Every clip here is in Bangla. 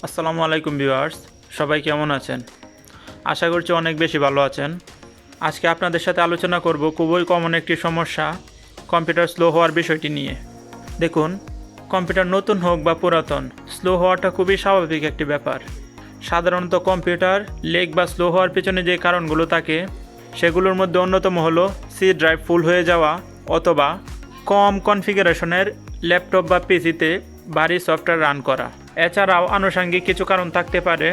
আসসালামু আলাইকুম ভিউয়ার্স, সবাই কেমন আছেন? আশা করছি অনেক বেশি ভালো আছেন। আজকে আপনাদের সাথে আলোচনা করব খুবই কমন একটি সমস্যা, কম্পিউটার স্লো হওয়ার বিষয়টি নিয়ে। দেখুন, কম্পিউটার নতুন হোক বা পুরাতন, স্লো হওয়াটা খুবই স্বাভাবিক একটি ব্যাপার। সাধারণত কম্পিউটার লেগ বা স্লো হওয়ার পেছনে যে কারণগুলো থাকে সেগুলোর মধ্যে অন্যতম হলো সি ড্রাইভ ফুল হয়ে যাওয়া অথবা কম কনফিগারেশনের ল্যাপটপ বা পিসিতে ভারী সফটওয়্যার রান করা। এছাড়াও আনুষঙ্গিক কিছু কারণ থাকতে পারে,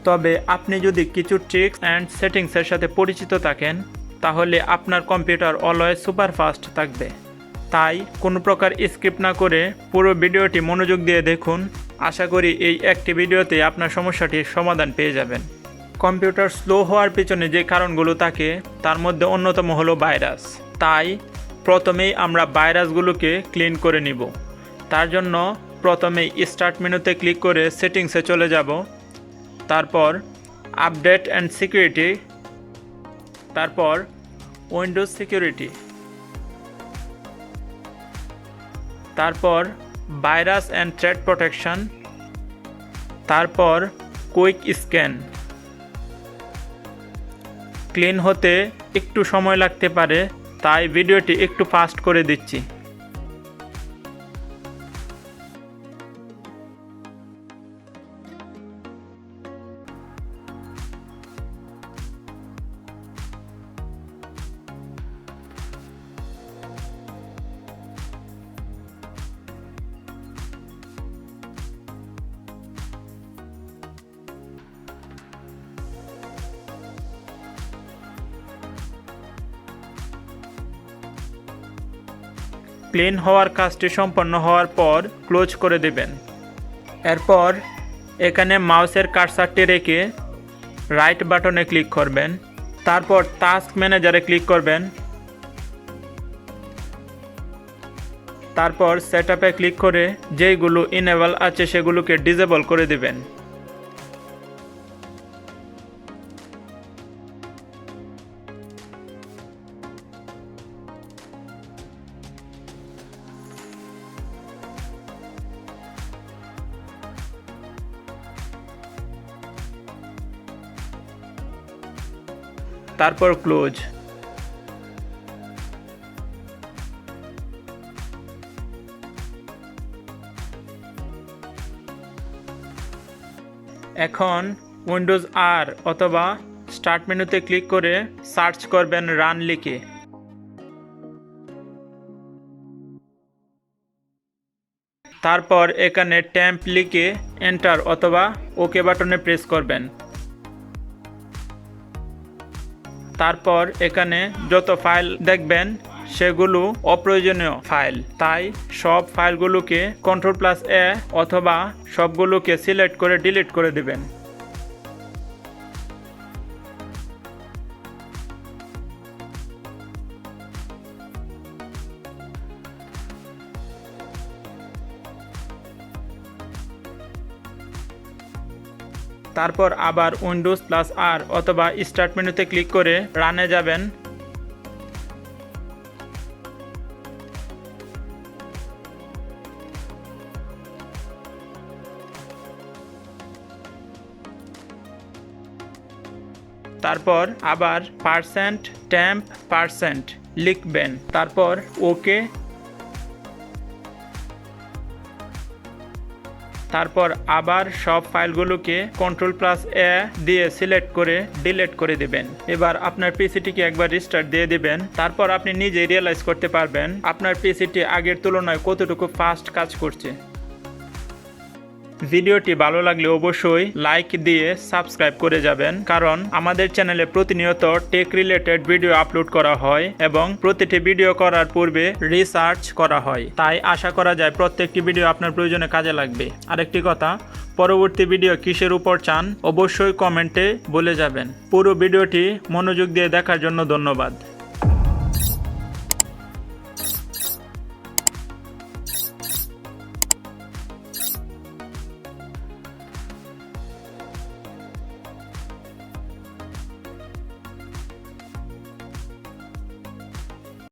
তবে আপনি যদি কিছু ট্রিক্স অ্যান্ড সেটিংসের সাথে পরিচিত থাকেন তাহলে আপনার কম্পিউটার অলওয়েজ সুপার ফাস্ট থাকবে। তাই কোনো প্রকার স্কিপ না করে পুরো ভিডিওটি মনোযোগ দিয়ে দেখুন। আশা করি এই একটি ভিডিওতে আপনার সমস্যাটির সমাধান পেয়ে যাবেন। কম্পিউটার স্লো হওয়ার পিছনে যে কারণগুলো থাকে তার মধ্যে অন্যতম হলো ভাইরাস। তাই প্রথমেই আমরা ভাইরাসগুলোকে ক্লিন করে নিব। তার জন্য প্রথমেই স্টার্ট মেনুতে ক্লিক করে সেটিংসে চলে যাব, তারপর আপডেট অ্যান্ড সিকিউরিটি, তারপর উইন্ডোজ সিকিউরিটি, তারপর ভাইরাস অ্যান্ড থ্রেট প্রোটেকশন, তারপর কুইক স্ক্যান। ক্লিন হতে একটু সময় লাগতে পারে, তাই ভিডিওটি একটু ফাস্ট করে দিচ্ছি। ক্লিন হওয়ার কাজটি সম্পন্ন হওয়ার পর ক্লোজ করে দেবেন। এরপর এখানে মাউসের কার্সারটি রেখে রাইট বাটনে ক্লিক করবেন, তারপর টাস্ক ম্যানেজারে ক্লিক করবেন, তারপর সেটআপে ক্লিক করে যেইগুলো ইনেবল আছে সেগুলোকে ডিসেবল করে দেবেন। তারপর ক্লোজ। এখন উইন্ডোজ আর অথবা স্টার্ট মেনুতে ক্লিক করে সার্চ করবেন রান লিখে। তারপর এখানে টেম্প লিখে এন্টার অথবা ওকে বাটনে প্রেস করবেন। তারপর এখানে যত ফাইল দেখবেন সেগুলো অপ্রয়োজনীয় ফাইল, তাই সব ফাইলগুলোকে Ctrl+A অথবা সবগুলোকে সিলেক্ট করে ডিলিট করে দিবেন। তারপর আবার Windows+R অথবা স্টার্ট মেনুতে ক্লিক করে রানে যাবেন। তারপর আবার %temp% লিখবেন, তারপর ওকে, তারপর আবার সব ফাইলগুলোকে Ctrl+A দিয়ে সিলেক্ট করে ডিলিট করে দেবেন। এবার আপনার পিসিটিকে একবার রিস্টার্ট দিয়ে দিবেন, তারপর আপনি নিজেই রিয়েলাইজ করতে পারবেন আপনার পিসিটি আগের তুলনায় কতটুকু ফাস্ট কাজ করছে। ভিডিওটি ভালো লাগলে অবশ্যই লাইক দিয়ে সাবস্ক্রাইব করে যাবেন, কারণ আমাদের চ্যানেলে প্রতিনিয়ত টেক রিলেটেড ভিডিও আপলোড করা হয় এবং প্রতিটি ভিডিও করার পূর্বে রিসার্চ করা হয়। তাই আশা করা যায় প্রত্যেকটি ভিডিও আপনার প্রয়োজনে কাজে লাগবে। আরেকটি কথা, পরবর্তী ভিডিও কিসের উপর চান অবশ্যই কমেন্টে বলে যাবেন। পুরো ভিডিওটি মনোযোগ দিয়ে দেখার জন্য ধন্যবাদ।